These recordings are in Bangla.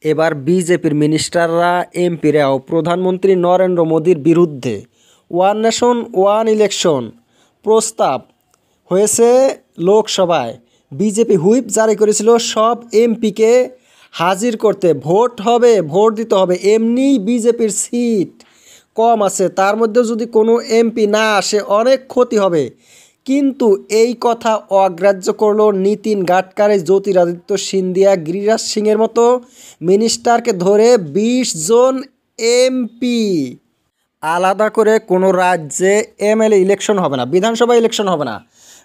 এবার বিজেপির মিনিস্টাররা এমপিরাও প্রধানমন্ত্রী নরেন্দ্র মোদীর বিরুদ্ধে ওয়ান নেশন ওয়ান ইলেকশন প্রস্তাব হয়েছে লোকসভায়। বিজেপি হুইপ জারি করেছিল সব এমপিকে হাজির করতে, ভোট হবে, ভোট দিতে হবে। এমনিই বিজেপির সিট কম আছে, তার মধ্যে যদি কোনো এমপি না আসে অনেক ক্ষতি হবে। কিন্তু এই কথা অগ্রাহ্য করল নীতিন গাডকারি, জ্যোতিরাদিত্য সিন্ধিয়া, গিরিরাজ সিংয়ের মতো মিনিস্টারকে ধরে ২০ জন এমপি। আলাদা করে কোনো রাজ্যে এমএলএ ইলেকশন হবে না, বিধানসভা ইলেকশন হবে না,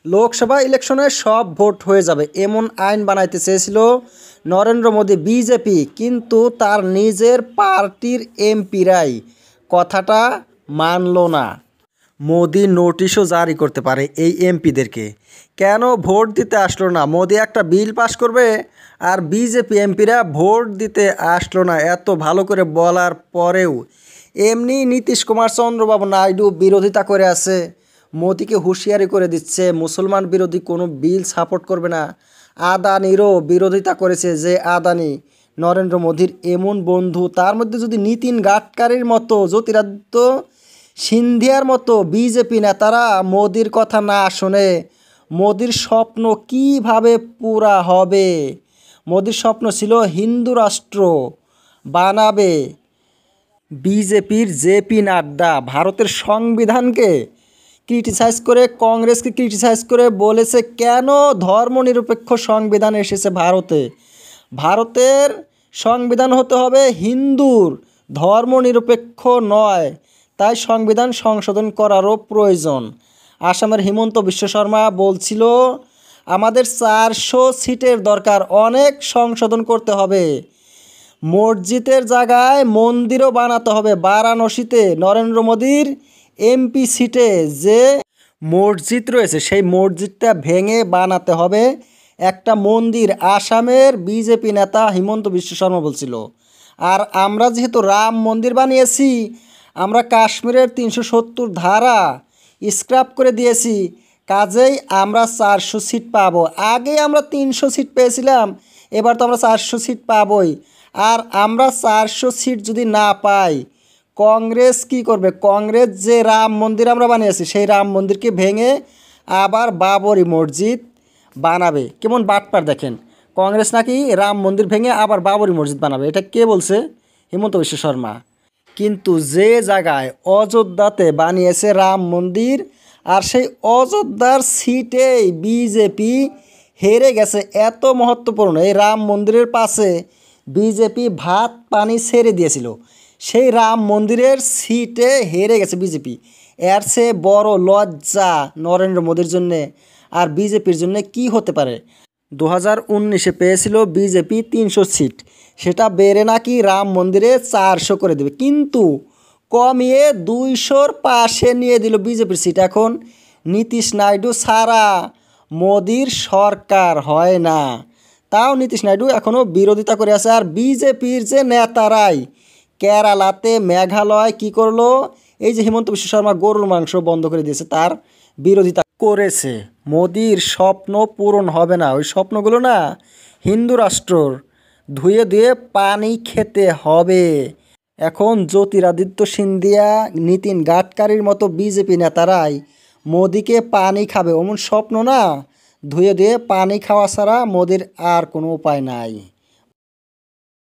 লোকসভা ইলেকশনে সব ভোট হয়ে যাবে, এমন আইন বানাইতে চেয়েছিল নরেন্দ্র মোদী বিজেপি। কিন্তু তার নিজের পার্টির এমপিরাই কথাটা মানল না। মোদি নোটিশও জারি করতে পারে এই এমপিদেরকে, কেন ভোট দিতে আসলো না। মোদি একটা বিল পাস করবে আর বিজেপি এমপিরা ভোট দিতে আসলো না, এত ভালো করে বলার পরেও। এমনি নীতিশ কুমার চন্দ্রবাবু নাইডু বিরোধিতা করে আছে, মোদিকে হুঁশিয়ারি করে দিচ্ছে মুসলমান বিরোধী কোনো বিল সাপোর্ট করবে না। আদানিরও বিরোধিতা করেছে, যে আদানি নরেন্দ্র মোদীর এমন বন্ধু, তার মধ্যে যদি নীতিন গাডকারির মতো, জ্যোতিরাদিত্য সিন্ধিয়ার মতো বিজেপি নেতারা মোদির কথা না শোনে, মোদির স্বপ্ন কিভাবে পুরা হবে। মোদির স্বপ্ন ছিল হিন্দু রাষ্ট্র বানাবে। বিজেপির জেপি নাড্ডা ভারতের সংবিধানকে ক্রিটিসাইজ করে, কংগ্রেসকে ক্রিটিসাইজ করে বলেছে কেন ধর্মনিরপেক্ষ সংবিধান এসেছে ভারতে। ভারতের সংবিধান হতে হবে হিন্দুর, ধর্মনিরপেক্ষ নয়। তাই সংবিধান সংশোধন করারও প্রয়োজন। আসামের হিমন্ত বিশ্ব শর্মা বলছিল আমাদের ৪০০ সিটের দরকার, অনেক সংশোধন করতে হবে। মসজিদের জায়গায় মন্দিরও বানাতে হবে। বারাণসীতে নরেন্দ্র মোদীর এমপি সিটে যে মসজিদ রয়েছে সেই মসজিদটা ভেঙে বানাতে হবে একটা মন্দির, আসামের বিজেপি নেতা হিমন্ত বিশ্ব শর্মা বলছিল। আর আমরা যেহেতু রাম মন্দির বানিয়েছি, আমরা কাশ্মীরের ৩৭০ ধারা স্ক্র্যাপ করে দিয়েছি, কাজেই আমরা ৪০০ সিট পাবো। আগে আমরা ৩০০ সিট পেয়েছিলাম, এবার তো আমরা ৪০০ সিট পাবই। আর আমরা ৪০০ সিট যদি না পাই, কংগ্রেস কি করবে? কংগ্রেস যে রাম মন্দির আমরা বানিয়েছি সেই রাম মন্দিরকে ভেঙে আবার বাবরি মসজিদ বানাবে। কেমন বাটপার দেখেন, কংগ্রেস নাকি রাম মন্দির ভেঙে আবার বাবরি মসজিদ বানাবে। এটা কে বলছে? হিমন্ত বিশ্ব শর্মা। কিন্তু যে জায়গায় অযোধ্যাতে বানিয়েছে রাম মন্দির, আর সেই অযোধ্যার সিটেই বিজেপি হেরে গেছে। এত মহত্বপূর্ণ এই রাম মন্দিরের পাশে বিজেপি ভাত পানি ছেড়ে দিয়েছিল, সেই রাম মন্দিরের সিটে হেরে গেছে বিজেপি। এর চেয়ে বড় লজ্জা নরেন্দ্র মোদীর জন্যে আর বিজেপির জন্য কি হতে পারে? 2019-এ পেয়েছিল বিজেপি 300 সিট, সেটা বেড়ে নাকি রাম মন্দিরে 400 করে দেবে, কিন্তু কমিয়ে 200-র পাশে নিয়ে দিল বিজেপির সিট। এখন নীতিশ নাইডু ছাড়া মোদির সরকার হয় না, তাও নীতিশ নাইডু এখনও বিরোধিতা করে আছে। আর বিজেপির যে নেতারাই কেরালাতে, মেঘালয় কি করলো? এই যে হিমন্ত বিশ্ব শর্মা গরুর মাংস বন্ধ করে দিয়েছে, তার বিরোধিতা করেছে। মোদির স্বপ্ন পূরণ হবে না, ওই স্বপ্নগুলো না হিন্দু রাষ্ট্রর ধুয়ে ধুয়ে পানি খেতে হবে। এখন জ্যোতিরাদিত্য সিন্ধিয়া, নীতিন গাডকারির মতো বিজেপি নেতারাই মোদিকে পানি খাবে, অমন স্বপ্ন না ধুয়ে ধুয়ে পানি খাওয়া ছাড়া মোদির আর কোনো উপায় নাই।